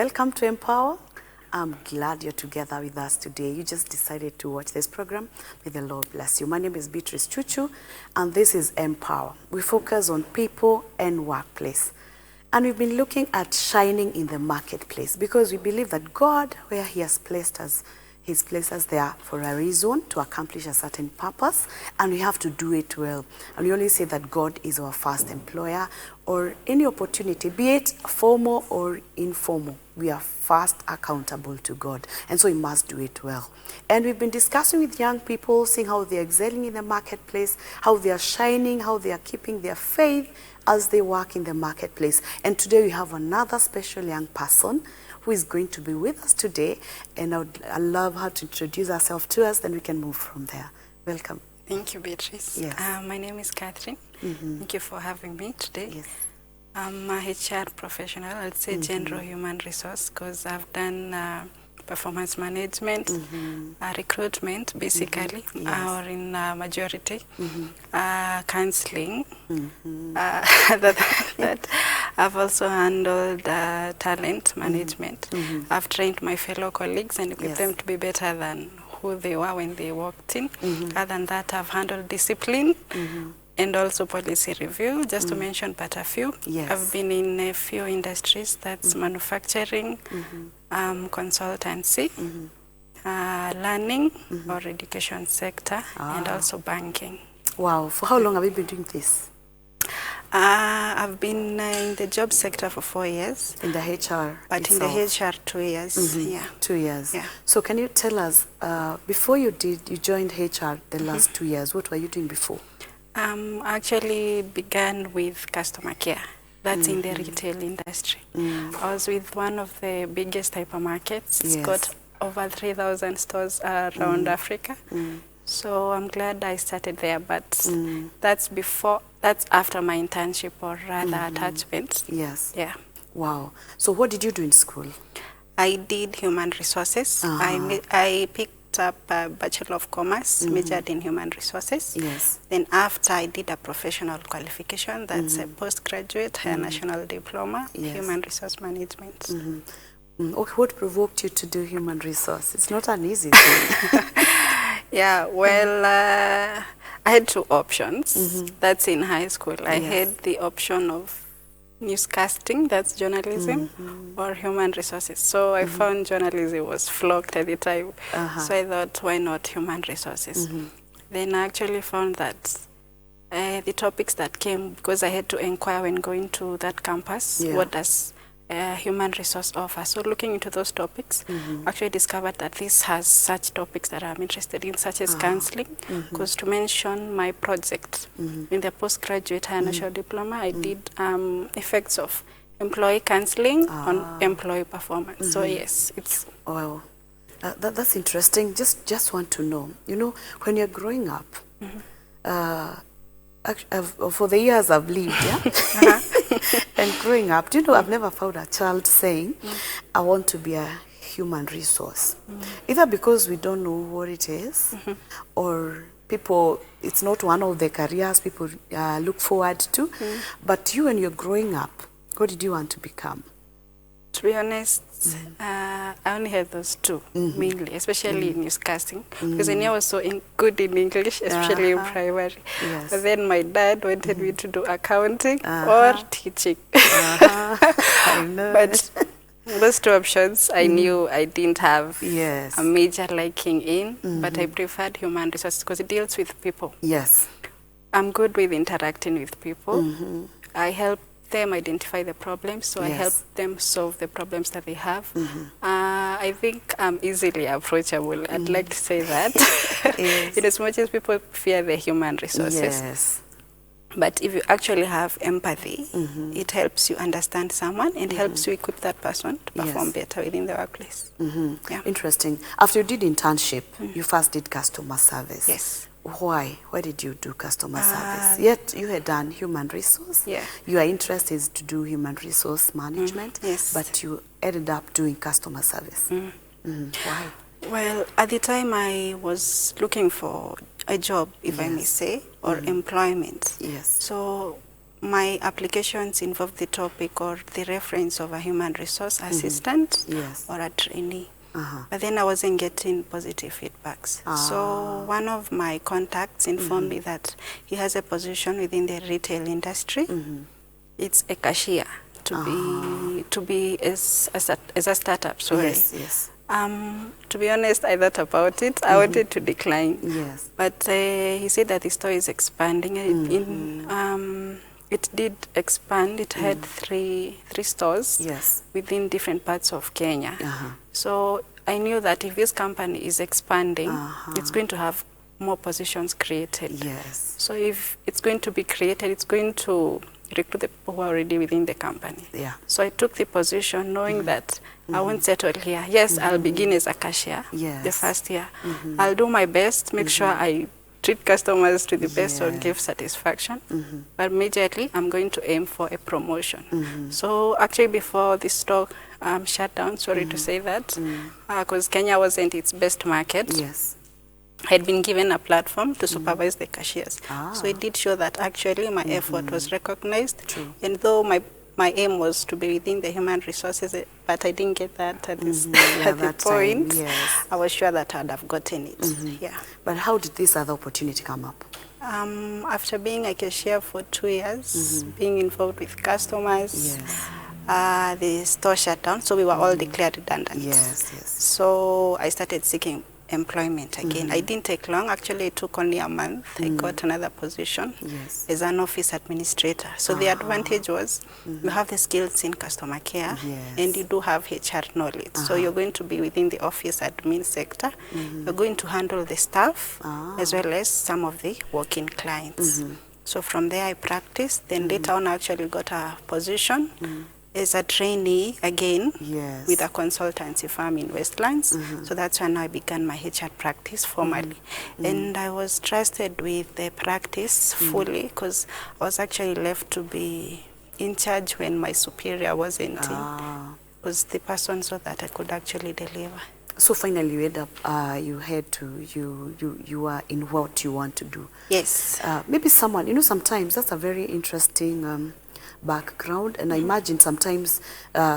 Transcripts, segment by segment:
Welcome to Empower. I'm glad you're together with us today. You just decided to watch this program. May the Lord bless you. My name is Beatrice Chuchu, and this is Empower. We focus on people and workplace. And we've been looking at shining in the marketplace because we believe that God, where He has placed us, He's placed us there for a reason, to accomplish a certain purpose, and we have to do it well. And we always say that God is our first employer, or any opportunity, be it formal or informal, we are first accountable to God, and so we must do it well. And we've been discussing with young people, seeing how they're excelling in the marketplace, how they are shining, how they are keeping their faith as they work in the marketplace. And today we have another special young person who is going to be with us today, and I'd love her to introduce herself to us, then we can move from there. Welcome. Thank you, Beatrice. Yes. My name is Catherine. Thank you for having me today. Yes. I'm a HR professional, I'd say general human resource, because I've done performance management, recruitment, basically, or in majority, counseling. That I've also handled talent management. I've trained my fellow colleagues and equipped them to be better than who they were when they walked in. Other than that, I've handled discipline and also policy review, just to mention but a few. Yes. I've been in a few industries, that's manufacturing, consultancy, learning or education sector, and also banking. Wow. For how long have you been doing this? I've been in the job sector for 4 years. In the HR But itself. in the HR 2 years, yeah. 2 years. Yeah. So can you tell us, before you joined HR the last 2 years, what were you doing before? Actually began with customer care. That's in the retail industry. I was with one of the biggest hypermarkets. It's got over 3,000 stores around Africa. So I'm glad I started there, but that's after my internship, or rather attachment. Yes. Yeah. Wow. So what did you do in school? I did human resources. I picked up a Bachelor of Commerce, majored in human resources. Yes. Then after, I did a professional qualification, that's a postgraduate, a national diploma, human resource management. What provoked you to do human resource? It's not an easy thing. Yeah, well, I had two options. That's in high school. I had the option of newscasting, that's journalism, or human resources. So I found journalism was flocked at the time. So I thought, why not human resources? Then I actually found that the topics that came, because I had to inquire when going to that campus, what does human resource offer? So looking into those topics, actually discovered that this has such topics that I'm interested in, such as counseling. Because to mention my project in the postgraduate and national diploma, I did effects of employee counseling on employee performance. So yes, it's... Wow. That's interesting. Just want to know, you know, when you're growing up, for the years I've lived, and growing up, do you know, I've never found a child saying, I want to be a human resource. Either because we don't know what it is, or people, it's not one of the careers people look forward to. But you, when you're growing up, what did you want to become? To be honest, I only had those two, mainly, especially in newscasting, because I knew I was so good in English, especially in primary. Yes. But then my dad wanted me to do accounting or teaching. I know. But those two options, I knew I didn't have Yes. a major liking in, but I preferred human resources because it deals with people. Yes. I'm good with interacting with people. I help them identify the problems, so I help them solve the problems that they have. I think I'm easily approachable. I'd like to say that. In as much as people fear the human resources. Yes. But if you actually have empathy, it helps you understand someone and helps you equip that person to perform better within the workplace. Yeah. Interesting. After you did internship, you first did customer service. Yes. Why? Why did you do customer service? Yet you had done human resource. Yeah. Your interest is to do human resource management, Yes. but you ended up doing customer service. Why? Well, at the time I was looking for a job, if I may say, or employment. Yes. So my applications involve the topic or the reference of a human resource assistant Yes. or a trainee. But then I wasn't getting positive feedbacks. So one of my contacts informed me that he has a position within the retail industry. It's a cashier to be as a startup. Sorry. Yes, yes. To be honest, I thought about it. I wanted to decline. Yes. But he said that the store is expanding. It did expand. It had three stores within different parts of Kenya. So I knew that if this company is expanding, it's going to have more positions created. Yes. So if it's going to be created, it's going to recruit the people who are already within the company. Yeah. So I took the position knowing that I won't settle here. Yes, I'll begin as a cashier the first year. I'll do my best, make sure I treat customers to the best or give satisfaction. But immediately, I'm going to aim for a promotion. So actually, before the store shut down, sorry to say that, because Kenya wasn't its best market. Yes. I had been given a platform to supervise the cashiers. So it did show that actually my effort was recognized. True. And though my aim was to be within the human resources, but I didn't get that at this at the point. Yes. I was sure that I'd have gotten it. Yeah. But how did this other opportunity come up? After being a cashier for 2 years, being involved with customers, the store shut down, so we were all declared redundant. Yes, yes. So I started seeking employment again. I didn't take long. Actually, it took only a month. I got another position as an office administrator. So the advantage was you have the skills in customer care and you do have HR knowledge. So you're going to be within the office admin sector. You're going to handle the staff as well as some of the walk-in clients. So from there I practiced. Then later on I actually got a position as a trainee again with a consultancy firm in Westlands. So that's when I began my HR practice formally. And I was trusted with the practice fully because I was actually left to be in charge when my superior wasn't in. Was the person so that I could actually deliver. So finally you end up, you are in what you want to do. Yes. Maybe someone, sometimes that's a very interesting background, and I imagine sometimes,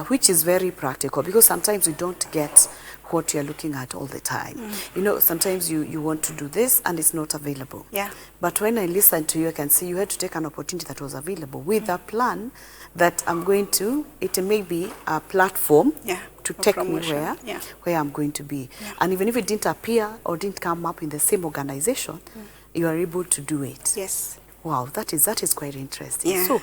which is very practical, because sometimes we don't get what you're looking at all the time. Sometimes you want to do this and it's not available. Yeah. But when I listen to you, I can see you had to take an opportunity that was available with a plan that it may be a platform to take promotion. me where I'm going to be. And even if it didn't appear or didn't come up in the same organization, you are able to do it. Yes. Wow, that is quite interesting. Yeah. So,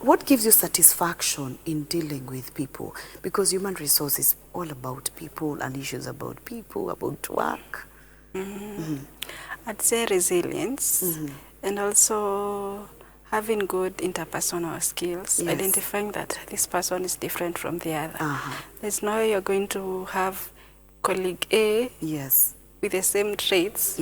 what gives you satisfaction in dealing with people? Because human resource is all about people and issues about people, about work. I'd say resilience and also having good interpersonal skills, identifying that this person is different from the other. There's no way you're going to have colleague A with the same traits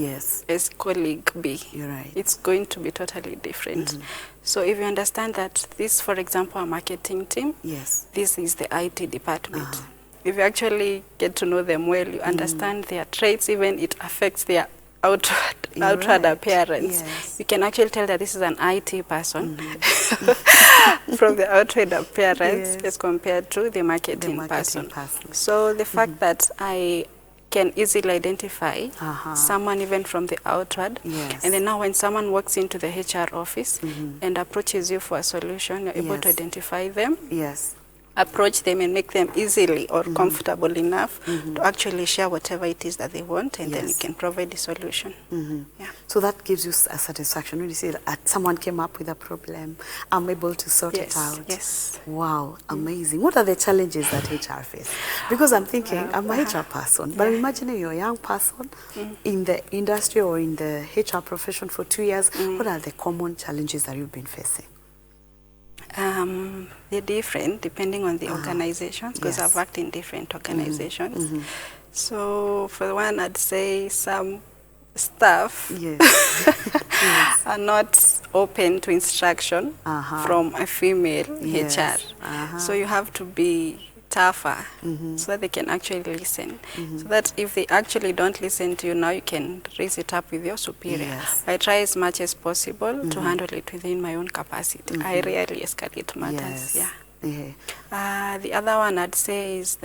as colleague B. You're right. It's going to be totally different. So if you understand that this, for example, a marketing team, this is the IT department. If you actually get to know them well, you understand their traits, even it affects their outward appearance. You can actually tell that this is an IT person from the outward appearance as compared to the marketing person. So the fact that I can easily identify someone even from the outward. And then now when someone walks into the HR office and approaches you for a solution, you're able to identify them, approach them and make them easily or comfortable enough to actually share whatever it is that they want, and then you can provide the solution. So that gives you a satisfaction when you see that someone came up with a problem, I'm able to sort it out. Wow, amazing. What are the challenges that HR face? Because I'm thinking, I'm a HR person, but I'm imagining you're a young person in the industry or in the HR profession for 2 years. What are the common challenges that you've been facing? They're different depending on the organizations, because I've worked in different organizations. So for one, I'd say some staff are not open to instruction from a female HR. So you have to be tougher so that they can actually listen. So that if they actually don't listen to you, now you can raise it up with your superior. Yes. I try as much as possible to handle it within my own capacity. I rarely escalate matters. Yes. Yeah. The other one I'd say is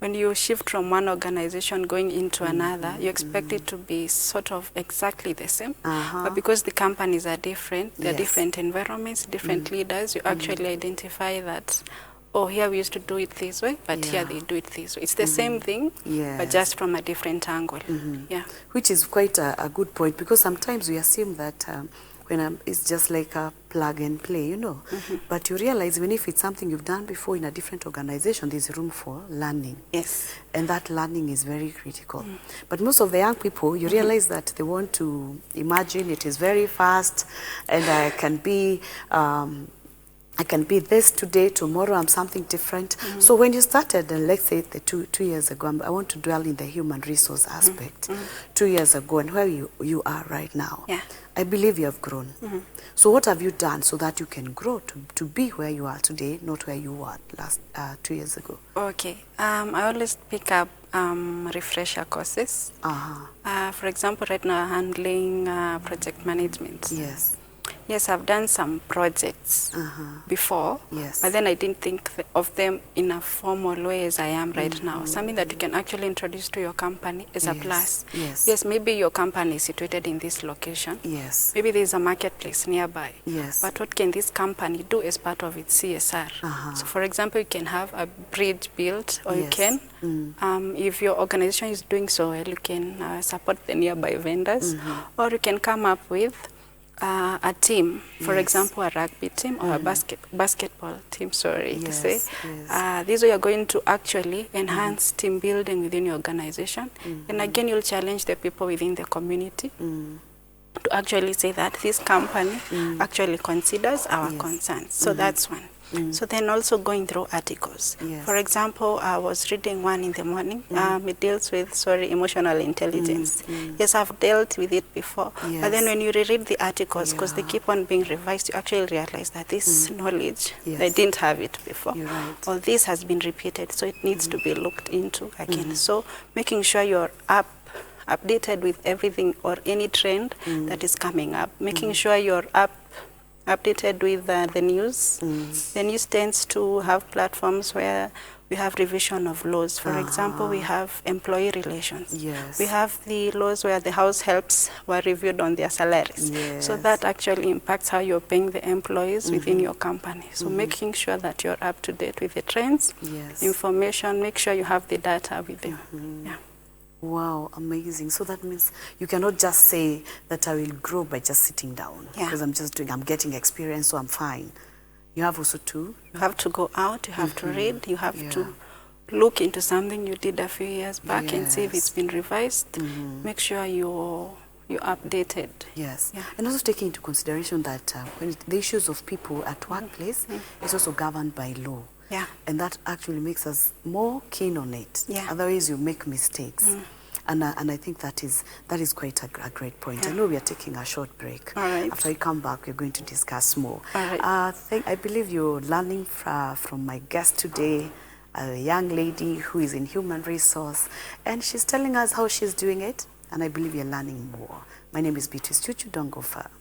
when you shift from one organization going into another, you expect it to be sort of exactly the same. But because the companies are different, there are different environments, different leaders, you actually identify that, oh, here we used to do it this way, but here they do it this way. It's the same thing, but just from a different angle. Yeah. Which is quite a good point, because sometimes we assume that it's just like a plug and play, you know. But you realize even if it's something you've done before in a different organization, there's room for learning. Yes. And that learning is very critical. But most of the young people, you realize that they want to imagine it is very fast, and I can be this today, tomorrow I'm something different. So when you started, let's say two years ago, I want to dwell in the human resource aspect. 2 years ago, and where you are right now, I believe you have grown. So what have you done so that you can grow to be where you are today, not where you were 2 years ago? Okay. I always pick up refresher courses. For example, right now I'm handling project management. Yes. Yes, I've done some projects before, but then I didn't think of them in a formal way as I am right now. Something that you can actually introduce to your company is a plus. Yes, maybe your company is situated in this location. Yes. Maybe there's a marketplace nearby. Yes. But what can this company do as part of its CSR? So for example, you can have a bridge built, or you can, if your organization is doing so well, you can support the nearby vendors, or you can come up with a team, for example, a rugby team or a basketball team, to say. These are going to actually enhance team building within your organization. And again, you'll challenge the people within the community to actually say that this company actually considers our concerns. So that's one. So then also going through articles. For example, I was reading one in the morning. It deals with, emotional intelligence. Yes, I've dealt with it before. But then when you reread the articles, because they keep on being revised, you actually realize that this knowledge, they didn't have it before. Or this has been repeated, so it needs to be looked into again. So making sure you're updated with everything or any trend that is coming up. Making sure you're updated with the news. The news tends to have platforms where we have revision of laws. For example, we have employee relations. We have the laws where the house helps were reviewed on their salaries. So that actually impacts how you're paying the employees within your company. So making sure that you're up to date with the trends, information, make sure you have the data with you. Wow, amazing. So that means you cannot just say that I will grow by just sitting down, because I'm getting experience, so I'm fine. You have also to? You have to go out, you have to read, you have to look into something you did a few years back and see if it's been revised. Make sure you're updated. And also taking into consideration that when the issues of people at workplace is also governed by law. And that actually makes us more keen on it. Otherwise, you make mistakes. And I think that is quite a great point. I know we are taking a short break. After we come back, we're going to discuss more. I believe you're learning from my guest today, a young lady who is in human resource, and she's telling us how she's doing it, and I believe you're learning more. My name is Beatrice Chuchu. Don't go far.